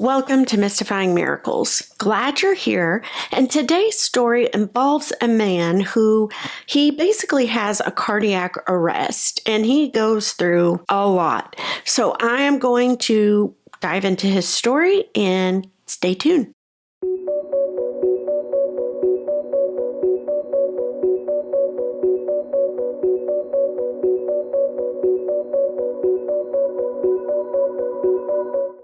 Welcome to Mystifying Miracles. Glad you're here. And today's story involves a man who he basically has a cardiac arrest and he goes through a lot. So I am going to dive into his story and stay tuned.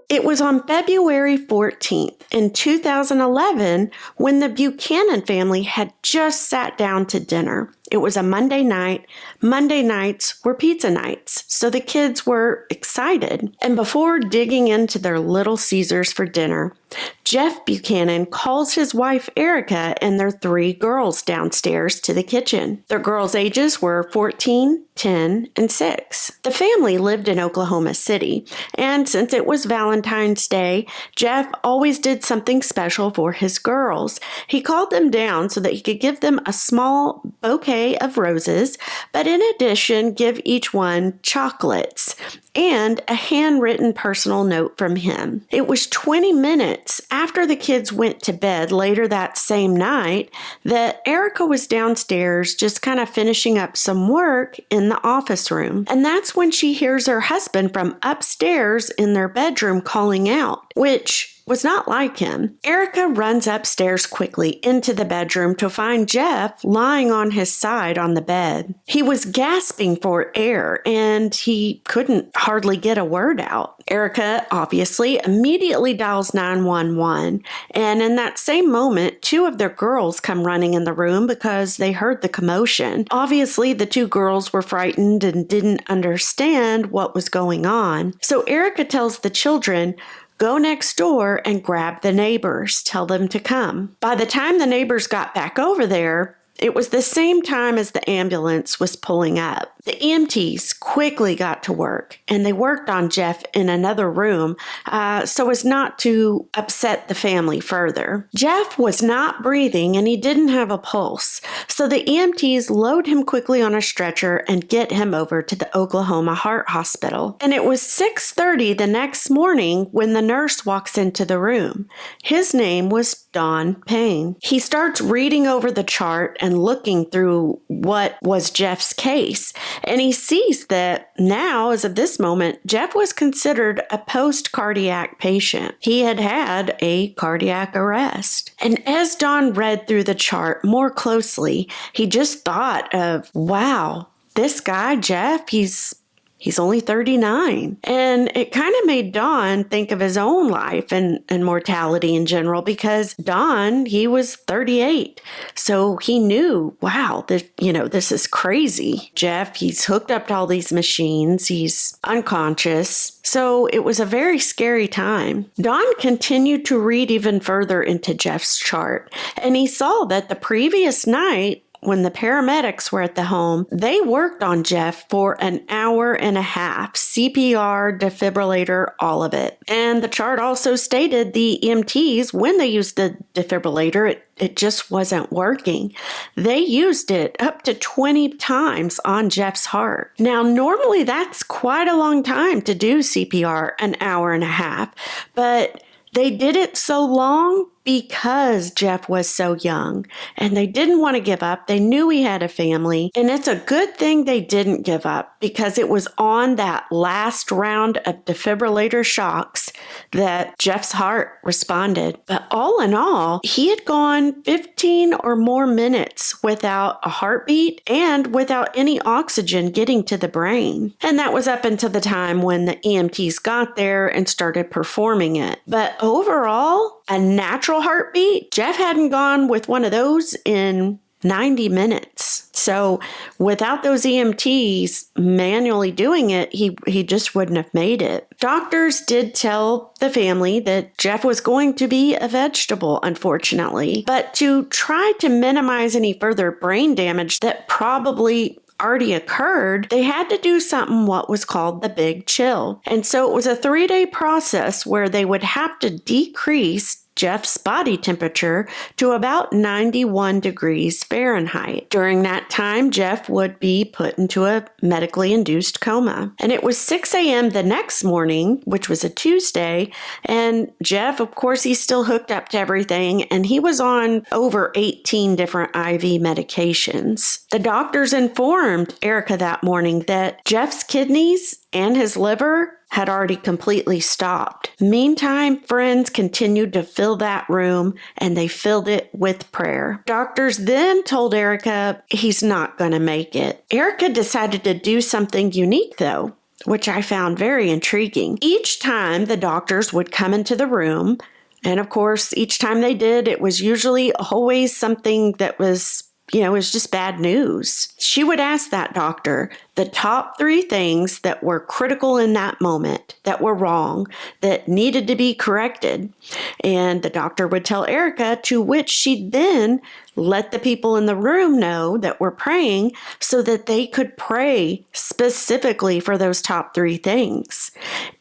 It was on February 14th in 2011 when the Buchanan family had just sat down to dinner. It was a Monday night. Monday nights were pizza nights, so the kids were excited. And before digging into their Little Caesars for dinner, Jeff Buchanan calls his wife Erica and their 3 girls downstairs to the kitchen. Their girls' ages were 14, 10, and 6. The family lived in Oklahoma City, and since it was Valentine's Day, Jeff always did something special for his girls. He called them down so that he could give them a small bouquet of roses, but in addition, give each one chocolates and a handwritten personal note from him. It was 20 minutes after the kids went to bed later that same night that Erica was downstairs just kind of finishing up some work in the office room. And that's when she hears her husband from upstairs in their bedroom calling out, which was not like him. Erica runs upstairs quickly into the bedroom to find Jeff lying on his side on the bed. He was gasping for air and he couldn't hardly get a word out. Erica obviously immediately dials 911, and in that same moment, 2 of their girls come running in the room because they heard the commotion. Obviously, the 2 girls were frightened and didn't understand what was going on. So Erica tells the children, "Go next door and grab the neighbors. Tell them to come." By the time the neighbors got back over there, it was the same time as the ambulance was pulling up. The EMTs quickly got to work, and they worked on Jeff in another room so as not to upset the family further. Jeff was not breathing, and he didn't have a pulse, so the EMTs load him quickly on a stretcher and get him over to the Oklahoma Heart Hospital. And it was 6:30 the next morning when the nurse walks into the room. His name was Don Payne. He starts reading over the chart and looking through what was Jeff's case. And he sees that now, as of this moment, Jeff was considered a post-cardiac patient. He had had a cardiac arrest. And as Don read through the chart more closely, he just thought of, wow, this guy, Jeff, he's only 39. And it kind of made Don think of his own life and mortality in general, because Don, he was 38. So he knew, wow, this is crazy. Jeff, he's hooked up to all these machines. He's unconscious. So it was a very scary time. Don continued to read even further into Jeff's chart, and he saw that the previous night, when the paramedics were at the home, they worked on Jeff for an hour and a half. CPR, defibrillator, all of it. And the chart also stated the EMTs, when they used the defibrillator, it just wasn't working. They used it up to 20 times on Jeff's heart. Now, normally that's quite a long time to do CPR, an hour and a half, but they did it so long because Jeff was so young, and they didn't want to give up. They knew he had a family, and it's a good thing they didn't give up, because it was on that last round of defibrillator shocks that Jeff's heart responded. But all in all, he had gone 15 or more minutes without a heartbeat and without any oxygen getting to the brain. And that was up until the time when the EMTs got there and started performing it. But overall, a natural heartbeat, Jeff hadn't gone with one of those in 90 minutes. So without those EMTs manually doing it, he just wouldn't have made it. Doctors did tell the family that Jeff was going to be a vegetable, unfortunately. But to try to minimize any further brain damage that probably already occurred, they had to do something what was called the big chill. And so it was a 3-day process where they would have to decrease Jeff's body temperature to about 91 degrees Fahrenheit. During that time, Jeff would be put into a medically induced coma. And it was 6 a.m. the next morning, which was a Tuesday, and Jeff, of course, he's still hooked up to everything, and he was on over 18 different IV medications. The doctors informed Erica that morning that Jeff's kidneys and his liver had already completely stopped. Meantime, friends continued to fill that room, and they filled it with prayer. Doctors then told Erica he's not going to make it. Erica decided to do something unique, though, which I found very intriguing. Each time the doctors would come into the room, and of course, each time they did, it was usually always something that was it was just bad news. She would ask that doctor the top 3 things that were critical in that moment, that were wrong, that needed to be corrected. And the doctor would tell Erica, to which she'd then let the people in the room know that were praying so that they could pray specifically for those top 3 things.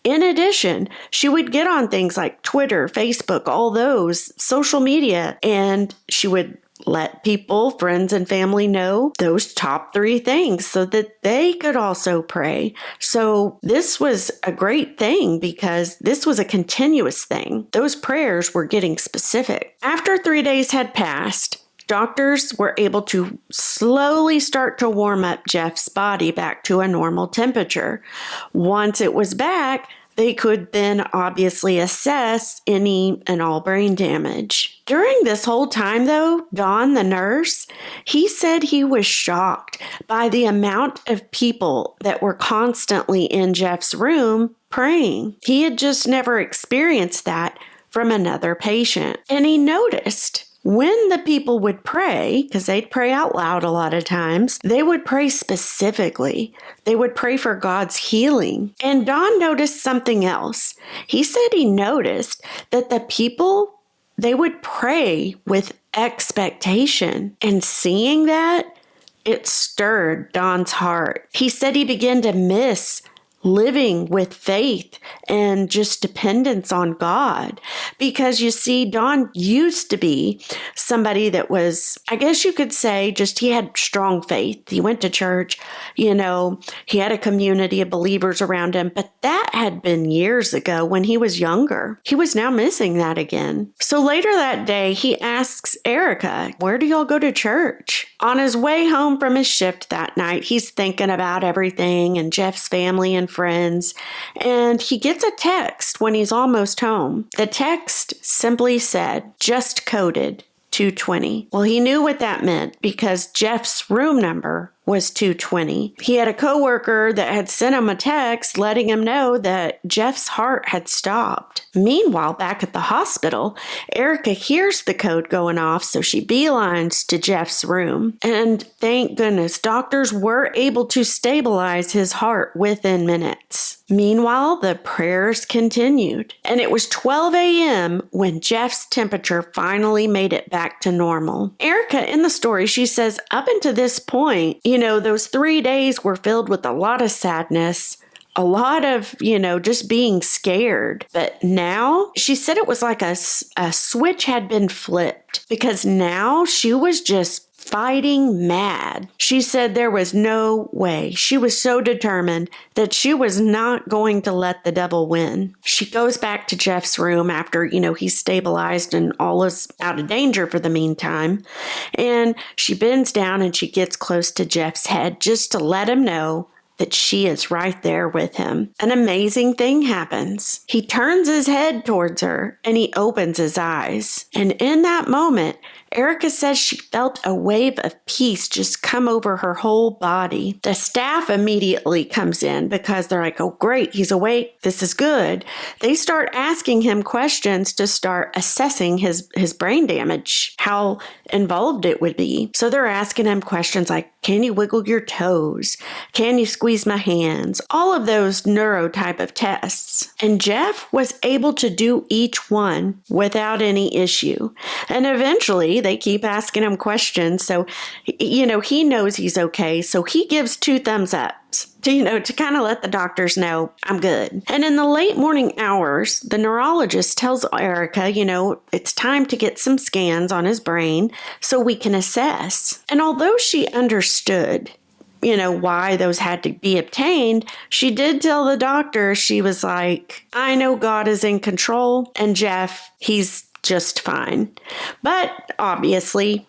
In addition, she would get on things like Twitter, Facebook, all those social media, and she would let people, friends and family know those top 3 things so that they could also pray. So this was a great thing because this was a continuous thing. Those prayers were getting specific. After 3 days had passed, doctors were able to slowly start to warm up Jeff's body back to a normal temperature. Once it was back, they could then obviously assess any and all brain damage. During this whole time, though, Don, the nurse, he said he was shocked by the amount of people that were constantly in Jeff's room praying. He had just never experienced that from another patient. And he noticed when the people would pray, because they'd pray out loud a lot of times, they would pray specifically. They would pray for God's healing. And Don noticed something else. He said he noticed that the people, they would pray with expectation. And seeing that, it stirred Don's heart. He said he began to miss living with faith and just dependence on God. Because you see, Don used to be somebody that was, I guess you could say, just he had strong faith. He went to church, he had a community of believers around him, but that had been years ago when he was younger. He was now missing that again. So later that day, he asks Erica, "Where do y'all go to church?" On his way home from his shift that night, he's thinking about everything and Jeff's family and friends, and he gets a text when he's almost home. The text simply said, just coded 220. Well, he knew what that meant because Jeff's room number was 220. He had a coworker that had sent him a text letting him know that Jeff's heart had stopped. Meanwhile, back at the hospital, Erica hears the code going off, so she beelines to Jeff's room. And thank goodness, doctors were able to stabilize his heart within minutes. Meanwhile, the prayers continued, and it was 12 a.m. when Jeff's temperature finally made it back to normal. Erica, in the story, she says, up until this point, those 3 days were filled with a lot of sadness, a lot of, just being scared. But now, she said it was like a switch had been flipped because now she was just fighting mad. She said there was no way. She was so determined that she was not going to let the devil win. She goes back to Jeff's room after, he's stabilized and all is out of danger for the meantime. And she bends down and she gets close to Jeff's head just to let him know that she is right there with him. An amazing thing happens. He turns his head towards her and he opens his eyes. And in that moment, Erica says she felt a wave of peace just come over her whole body. The staff immediately comes in because they're like, oh, great, he's awake. This is good. They start asking him questions to start assessing his brain damage, how involved it would be. So they're asking him questions like, can you wiggle your toes? Can you squeeze my hands? All of those neuro type of tests. And Jeff was able to do each one without any issue. And eventually, they keep asking him questions. So, he knows he's okay. So he gives 2 thumbs up to kind of let the doctors know I'm good. And in the late morning hours, the neurologist tells Erica, it's time to get some scans on his brain so we can assess. And although she understood why those had to be obtained, she did tell the doctor, she was like, I know God is in control, and Jeff, he's just fine. But obviously,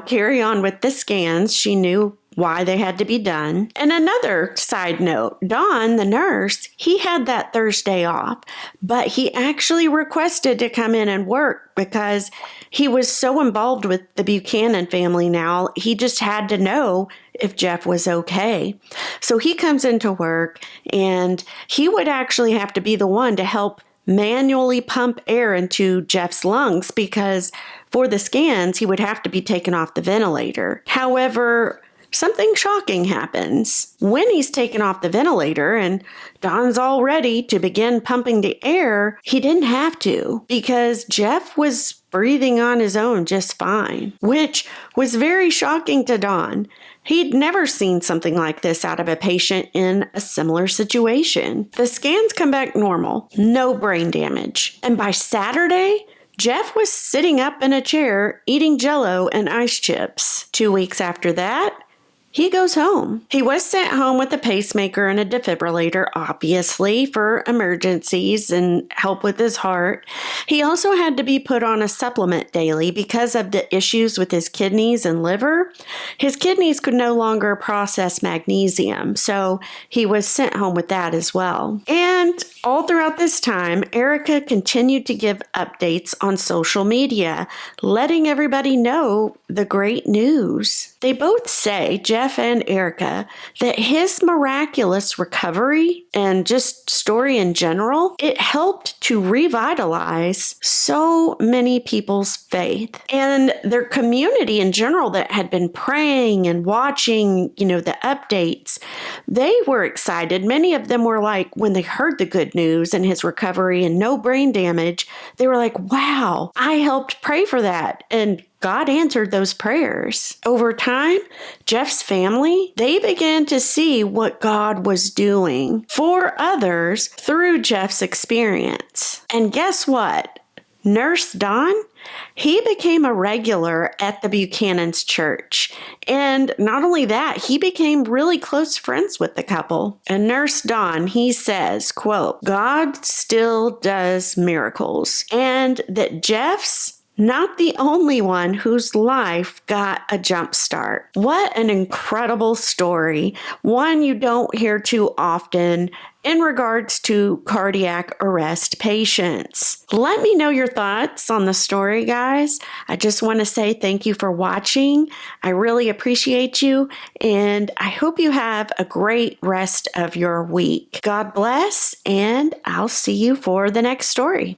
carry on with the scans. She knew why they had to be done. And another side note, Don, the nurse, he had that Thursday off, but he actually requested to come in and work because he was so involved with the Buchanan family now. He just had to know if Jeff was okay. So he comes into work, and he would actually have to be the one to help manually pump air into Jeff's lungs because for the scans, he would have to be taken off the ventilator. However, something shocking happens. When he's taken off the ventilator and Don's all ready to begin pumping the air, he didn't have to because Jeff was breathing on his own just fine, which was very shocking to Don. He'd never seen something like this out of a patient in a similar situation. The scans come back normal, no brain damage. And by Saturday, Jeff was sitting up in a chair eating Jell-O and ice chips. 2 weeks after that, he goes home. He was sent home with a pacemaker and a defibrillator, obviously, for emergencies and help with his heart. He also had to be put on a supplement daily because of the issues with his kidneys and liver. His kidneys could no longer process magnesium, so he was sent home with that as well. And all throughout this time, Erica continued to give updates on social media, letting everybody know the great news. They both say, Jeff and Erica, that his miraculous recovery and just story in general, it helped to revitalize so many people's faith. And their community in general that had been praying and watching, the updates, they were excited. Many of them were like, when they heard the good news and his recovery and no brain damage, they were like, wow, I helped pray for that. And God answered those prayers. Over time, Jeff's family, they began to see what God was doing for others through Jeff's experience. And guess what? Nurse Don, he became a regular at the Buchanan's church. And not only that, he became really close friends with the couple. And Nurse Don, he says, quote, God still does miracles. And that Jeff's not the only one whose life got a jump start. What an incredible story. One you don't hear too often in regards to cardiac arrest patients. Let me know your thoughts on the story, guys. I just want to say thank you for watching. I really appreciate you, and I hope you have a great rest of your week. God bless, and I'll see you for the next story.